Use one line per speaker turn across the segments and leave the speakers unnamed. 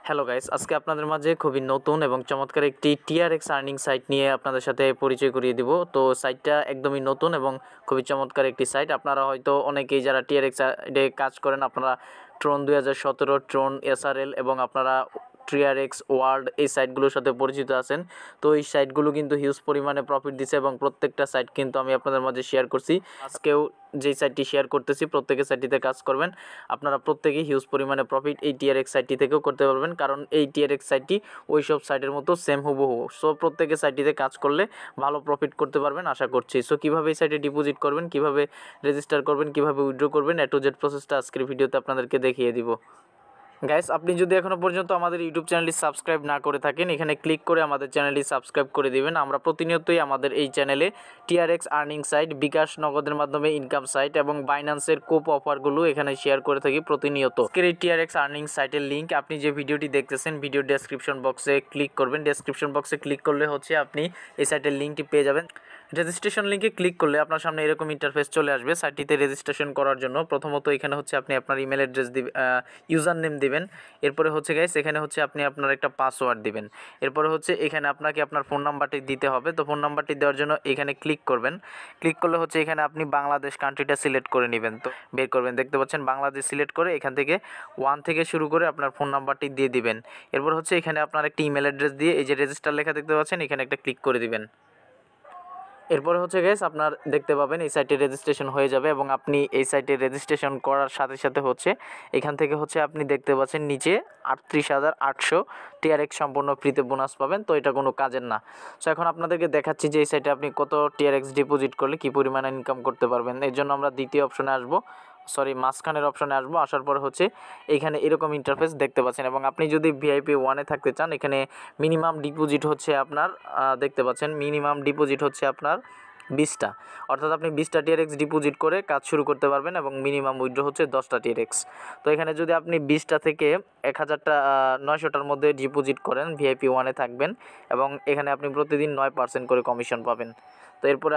Hello guys, আজকে আপনাদের মাঝে খুবই নতুন এবং চমৎকার একটি টিআরএক্স আর্নিং সাইট নিয়ে আপনাদের সাথে পরিচয় করিয়ে দিব। তো সাইটটা একদমই নতুন এবং খুবই চমৎকার একটি সাইট। আপনারা হয়তো অনেকেই যারা টিআরএক্স সাইটে কাজ করেন, আপনারা ট্রন 2017, ট্রন এসআরএল এবং আপনারা টিআরএক্স ওয়ার্ল্ড এই সাইটগুলোর সাথে পরিচিত আছেন। তো এই সাইটগুলো কিন্তু হিউজ পরিমাণে প্রফিট দিছে এবং প্রত্যেকটা সাইট কিন্তু আমি আপনাদের মাঝে শেয়ার করছি। আজকেও যেই সাইটটি শেয়ার করতেছি প্রত্যেকের সাইটটিতে কাজ করবেন, আপনারা প্রত্যেকেই হিউজ পরিমাণে প্রফিট এই টিআরএক্স সাইটটি থেকেও করতে পারবেন, কারণ এই টিআরএক্স সাইটটি ওই সব সাইটের মতো সেম হুবহু। সো প্রত্যেকের সাইটটিতে কাজ করলে ভালো প্রফিট করতে পারবেন আশা করছি। সো কীভাবে এই সাইটে ডিপোজিট করবেন, কীভাবে রেজিস্টার করবেন, কীভাবে উইথড্র করবেন, এ টু জেড প্রসেসটা আজকের ভিডিওতে আপনাদেরকে দেখিয়ে দিব। গাইস, আপনি যদি এখনও পর্যন্ত আমাদের ইউটিউব চ্যানেলটি সাবস্ক্রাইব না করে থাকেন, এখানে ক্লিক করে আমাদের চ্যানেলটি সাবস্ক্রাইব করে দিবেন। আমরা প্রতিনিয়তই আমাদের এই চ্যানেলে টিআরএক্স আর্নিং সাইট, বিকাশ নগদের মাধ্যমে ইনকাম সাইট এবং বাইন্যান্সের কোপ অফারগুলো এখানে শেয়ার করে থাকি প্রতিনিয়ত। আজকের এই টিআরএক্স আর্নিং সাইটের লিঙ্ক আপনি যে ভিডিওটি দেখতেছেন, ভিডিও ডেসক্রিপশন বক্সে ক্লিক করবেন। ডেসক্রিপশন বক্সে ক্লিক করলে আপনি এই সাইটের লিঙ্কটি পেয়ে যাবেন। রেজিস্ট্রেশন লিঙ্কে ক্লিক করলে আপনার সামনে এরকম ইন্টারফেস চলে আসবে। সাইটটিতে রেজিস্ট্রেশন করার জন্য প্রথমত এখানে আপনি আপনার ইমেল অ্যাড্রেস দিবেন, ইউজার নেম দিবেন। এরপরে গাইস, এখানে আপনি আপনার একটা পাসওয়ার্ড দিবেন। এরপরে এখানে আপনাকে আপনার ফোন নাম্বারটি দিতে হবে। তো ফোন নাম্বারটি দেওয়ার জন্য এখানে ক্লিক করবেন। ক্লিক করলে এখানে আপনি বাংলাদেশ কান্ট্রিটা সিলেক্ট করে নেবেন। তো বের করবেন, দেখতে পাচ্ছেন বাংলাদেশ সিলেক্ট করে এখান থেকে 1 থেকে শুরু করে আপনার ফোন নাম্বারটি দিয়ে দিবেন। এরপর এখানে আপনার একটি ইমেল অ্যাড্রেস দিয়ে এই যে রেজিস্টার লেখা দেখতে পাচ্ছেন, এখানে একটা ক্লিক করে দিবেন। এরপরে গাইস, আপনার দেখতে পাবেন এই সাইটে রেজিস্ট্রেশন হয়ে যাবে এবং আপনি এই সাইটে রেজিস্ট্রেশন করার সাথে সাথে এখান থেকে আপনি দেখতে পাচ্ছেন নিচে 38,800 টিআরএক্স সম্পূর্ণ ফ্রিতে বোনাস পাবেন। তো এটা কোনো কাজের না। সো এখন আপনাদেরকে দেখাচ্ছি যে এই সাইটে আপনি কত টিআরএক্স ডিপোজিট করলে কী পরিমাণে ইনকাম করতে পারবেন। এর জন্য আমরা দ্বিতীয় অপশনে আসবো, মাঝখানের অপশনে আসবো। আসার পরে এইখানে এরকম ইন্টারফেস দেখতে পাচ্ছেন এবং আপনি যদি ভিআইপি 1-এ থাকতে চান, এখানে মিনিমাম ডিপোজিট আপনার দেখতে পাচ্ছেন মিনিমাম ডিপোজিট আপনার 20টা, অর্থাৎ আপনি 20টা টিআরএক্স ডিপোজিট করে কাজ শুরু করতে পারবেন এবং মিনিমাম উইথড্র 10টা টিআরএক্স। তো এখানে যদি আপনি 20টা থেকে 1000টা 900টার মধ্যে ডিপোজিট করেন, ভিআইপি 1-এ থাকবেন এবং এখানে আপনি প্রতিদিন 9% করে কমিশন পাবেন। তো এরপরে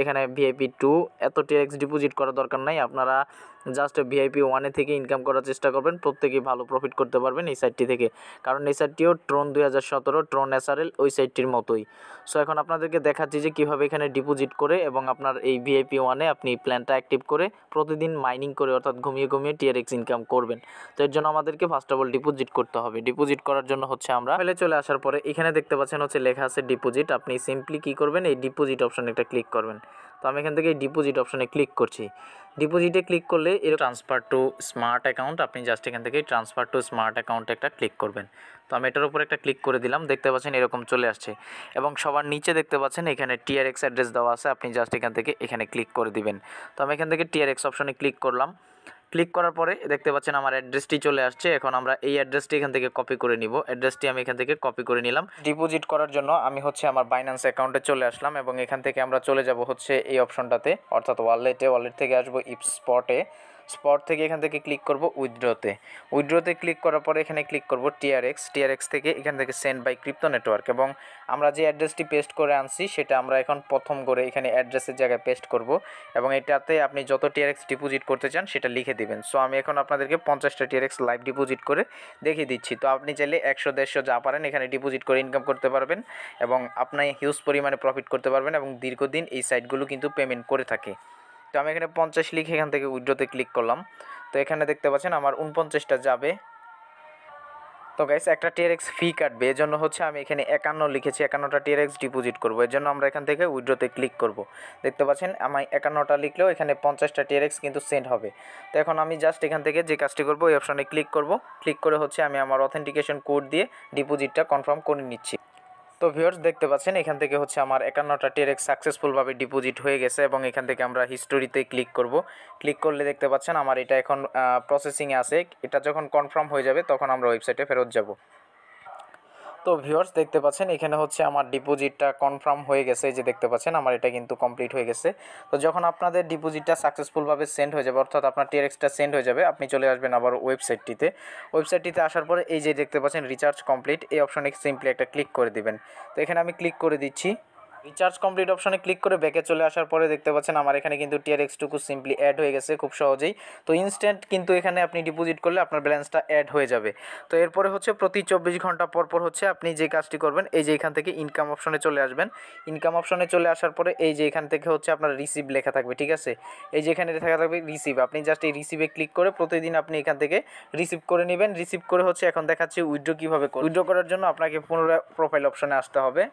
এখানে ভিআইপি 2, এত টিআরএক্স ডিপোজিট করার দরকার নাই, আপনারা জাস্ট ভিআইপি 1-এ থেকে ইনকাম করার চেষ্টা করবেন। প্রত্যেকেই ভালো প্রফিট করতে পারবেন এই সাইটটি থেকে, কারণ এই সাইটটিও ট্রন 2017, ট্রন এসআরএল ওই সাইটটির মতোই। সো এখন আপনাদেরকে দেখাচ্ছি যে কীভাবে এখানে ডিপোজিট করে এবং আপনার এই ভিআইপি 1-এ আপনি প্ল্যানটা অ্যাক্টিভ করে প্রতিদিন মাইনিং করে, অর্থাৎ ঘুমিয়ে ঘুমিয়ে টিআরএক্স ইনকাম করবেন। তো এর জন্য আমাদেরকে ফার্স্ট অফ অল ডিপোজিট করতে হবে। ডিপোজিট করার জন্য আমরা চলে আসার পরে এখানে দেখতে পাচ্ছেন লেখা আছে ডিপোজিট। আপনি সিম্পলি কী করবেন, এই ডিপোজিট অপশানে একটা ক্লিক করবেন। তো আমি এখান থেকে এই ডিপোজিট অপশানে ক্লিক করছি। ডিপোজিটে ক্লিক করলে এর ট্রান্সফার টু স্মার্ট অ্যাকাউন্ট, আপনি জাস্ট এখান থেকে ট্রান্সফার টু স্মার্ট অ্যাকাউন্টে একটা ক্লিক করবেন। তো আমি এটার উপর একটা ক্লিক করে দিলাম, দেখতে পাচ্ছেন এরকম চলে আসছে এবং সবার নিচে দেখতে পাচ্ছেন এখানে টিআরএক্স অ্যাড্রেস দেওয়া আছে। আপনি জাস্ট এখান থেকে এখানে ক্লিক করে দিবেন। তো আমি এখান থেকে টিআরএক্স অপশনে ক্লিক করলাম। ক্লিক করার পরে দেখতে পাচ্ছেন আমার অ্যাড্রেসটি চলে আসছে। এখন আমরা এই অ্যাড্রেসটি এখান থেকে কপি করে নিব। অ্যাড্রেসটি আমি এখান থেকে কপি করে নিলাম। ডিপোজিট করার জন্য আমি আমার বাইন্যান্স অ্যাকাউন্টে চলে আসলাম এবং এখান থেকে আমরা চলে যাব এই অপশনটাতে, অর্থাৎ ওয়ালেটে। ওয়ালেট থেকে আসবো স্পটে। স্পট থেকে এখান থেকে ক্লিক করব উইথড্রতে। উইথড্রতে ক্লিক করার পরে এখানে ক্লিক করব টিআরএক্স থেকে এখান থেকে সেন্ড বাই ক্রিপ্টো নেটওয়ার্ক এবং আমরা যে অ্যাড্রেসটি পেস্ট করে আনছি সেটা আমরা এখন প্রথম করে এখানে অ্যাড্রেসের জায়গায় পেস্ট করব এবং এটাতে আপনি যত টিআরএক্স ডিপোজিট করতে চান সেটা লিখে দিবেন। সো আমি এখন আপনাদেরকে 50টা টিআরএক্স লাইভ ডিপোজিট করে দেখিয়ে দিচ্ছি। তো আপনি চাইলে 100-150 যা পারেন এখানে ডিপোজিট করে ইনকাম করতে পারবেন এবং আপনি হিউজ পরিমাণে প্রফিট করতে পারবেন এবং দীর্ঘদিন এই সাইটগুলো কিন্তু পেমেন্ট করে থাকে। তো আমি এখানে 50 লিখে এখান থেকে উইথড্রতে ক্লিক করলাম। তো এখানে দেখতে পাচ্ছেন আমার 49টা যাবে। তো গাইস, একটা টিআরএক্স ফি কাটবে, এর জন্য আমি এখানে 51 লিখেছি, 51টা টিআরএক্স ডিপোজিট করব। এর জন্য আমরা এখান থেকে উইথড্রতে ক্লিক করব। দেখতে পাচ্ছেন আমি 51টা লিখলেও এখানে 50টা টিআরএক্স কিন্তু সেন্ড হবে। তো এখন আমি জাস্ট এখান থেকে যে কাজটি করব, এই অপশনে ক্লিক করব। ক্লিক করে আমি আমার অথেন্টিকেশন কোড দিয়ে ডিপোজিটটা কনফার্ম করে নিচ্ছি। তো ভিউয়ার্স, দেখতে পাচ্ছেন এখান থেকে আমার 51টা টিআরএক্স সাকসেসফুলভাবে ডিপোজিট হয়ে গেছে এবং এখান থেকে আমরা হিস্টোরিতে ক্লিক করব। ক্লিক করলে দেখতে পাচ্ছেন আমার এটা এখন প্রসেসিংয়ে আছে। এটা যখন কনফার্ম হয়ে যাবে তখন আমরা ওয়েবসাইটে ফেরত যাব। তো ভিউয়ার্স, দেখতে পাচ্ছেন এখানে আমার ডিপোজিটটা কনফার্ম হয়ে গেছে। এই যে দেখতে পাচ্ছেন আমার এটা কিন্তু কমপ্লিট হয়ে গেছে। তো যখন আপনাদের ডিপোজিটটা সাকসেসফুলভাবে সেন্ড হয়ে যাবে, অর্থাৎ আপনার টিআরএক্সটা সেন্ড হয়ে যাবে, আপনি চলে আসবেন আবার ওয়েবসাইটটিতে আসার পরে এই যে দেখতে পাচ্ছেন রিচার্জ কমপ্লিট, এই অপশনে সিম্পলি একটা ক্লিক করে দিবেন। তো এখানে আমি ক্লিক করে দিচ্ছি। রিচার্জ কমপ্লিট অপশনে ক্লিক করে ব্যাকে চলে আসার পরে দেখতে পাচ্ছেন আমার এখানে কিন্তু টিআরএক্স টুকু সিম্পলি অ্যাড হয়ে গেছে খুব সহজেই। তো ইনস্ট্যান্ট কিন্তু এখানে আপনি ডিপোজিট করলে আপনার ব্যালেন্সটা অ্যাড হয়ে যাবে। তো এরপরে হচ্ছে প্রতি 24 ঘন্টা পর পর হচ্ছে আপনি যে কাজটি করবেন, এই যে এখান থেকে ইনকাম অপশনে চলে আসবেন। ইনকাম অপশনে চলে আসার পরে এই যে এখান থেকে হচ্ছে আপনার রিসিভ লেখা থাকবে, ঠিক আছে। এই যে এখানে লেখা থাকবে রিসিভ, আপনি জাস্ট এই রিসিভে ক্লিক করে প্রতিদিন আপনি এখান থেকে রিসিভ করে নেবেন। রিসিভ করে হচ্ছে এখন দেখাচ্ছি উইথড্র কীভাবে করবেন। উইথড্র করার জন্য আপনাকে পুনরায় প্রোফাইল অপশনে আসতে হবে।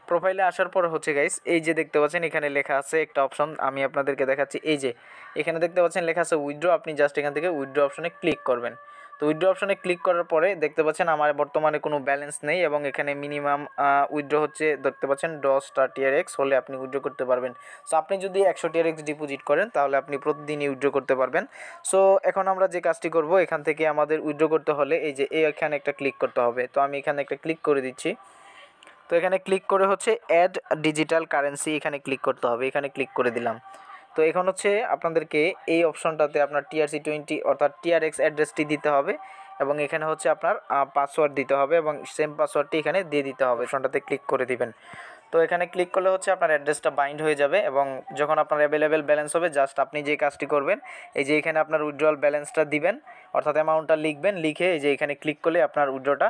প্রোফাইলে আসার পর হচ্ছে গাইস, এই যে দেখতে পাচ্ছেন এখানে লেখা আছে একটা অপশন, আমি আপনাদেরকে দেখাচ্ছি। এই যে এখানে দেখতে পাচ্ছেন লেখা আছে উইথড্র, আপনি জাস্ট এখান থেকে উইথড্র অপশনে ক্লিক করবেন। তো উইথড্র অপশনে ক্লিক করার পরে দেখতে পাচ্ছেন আমার বর্তমানে কোনো ব্যালেন্স নেই এবং এখানে মিনিমাম উইথড্র হচ্ছে দেখতে পাচ্ছেন 10টা টিআরএক্স হলে আপনি উইথড্র করতে পারবেন। সো আপনি যদি 100 টিআরএক্স ডিপোজিট করেন তাহলে আপনি প্রতিদিনই উইথড্র করতে পারবেন। সো এখন আমরা যে কাজটি করব, এখান থেকে আমাদের উইথড্র করতে হলে এই যে এখানে একটা ক্লিক করতে হবে। তো আমি এখানে একটা ক্লিক করে দিচ্ছি। তো এখানে ক্লিক করে হচ্ছে অ্যাড ডিজিটাল কারেন্সি, এখানে ক্লিক করতে হবে, এখানে ক্লিক করে দিলাম। তো এখন হচ্ছে আপনাদেরকে এই অপশনটাতে আপনার TRC20 অর্থাৎ টিআরএক্স অ্যাড্রেসটি দিতে হবে এবং এখানে হচ্ছে আপনার পাসওয়ার্ড দিতে হবে এবং সেম পাসওয়ার্ডটি এখানে দিয়ে দিতে হবে। অপশনটাতে ক্লিক করে দিবেন। তো এখানে ক্লিক করলে হচ্ছে আপনার অ্যাড্রেসটা বাইন্ড হয়ে যাবে এবং যখন আপনার অ্যাভেলেবেল ব্যালেন্স হবে জাস্ট আপনি যে কাজটি করবেন, এই যে এখানে আপনার উইথড্রয়াল ব্যালেন্সটা দিবেন অর্থাৎ অ্যামাউন্টটা লিখবেন, লিখে এই যে এখানে ক্লিক করলে আপনার উইথড্রটা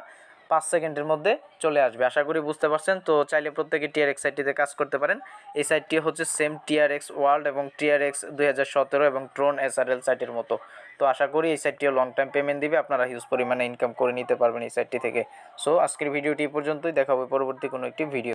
5 সেকেন্ডের মধ্যে চলে আসবে। আশা করি বুঝতে পারছেন। তো চাইলে প্রত্যেকে টিআরএক্স সাইটটিতে কাজ করতে পারেন। এই সাইটটি হচ্ছে সেম টিআরএক্স ওয়ার্ল্ড এবং টিআরএক্স 2017 এবং ট্রন এসআরএল সাইটের মতো। তো আশা করি এই সাইটটিও লং টাইম পেমেন্ট দিবে, আপনারা হিউজ পরিমাণে ইনকাম করে নিতে পারবেন এই সাইটটি থেকে। সো আজকের ভিডিওটি এই পর্যন্তই, দেখা হবে পরবর্তী কোনো একটি ভিডিও।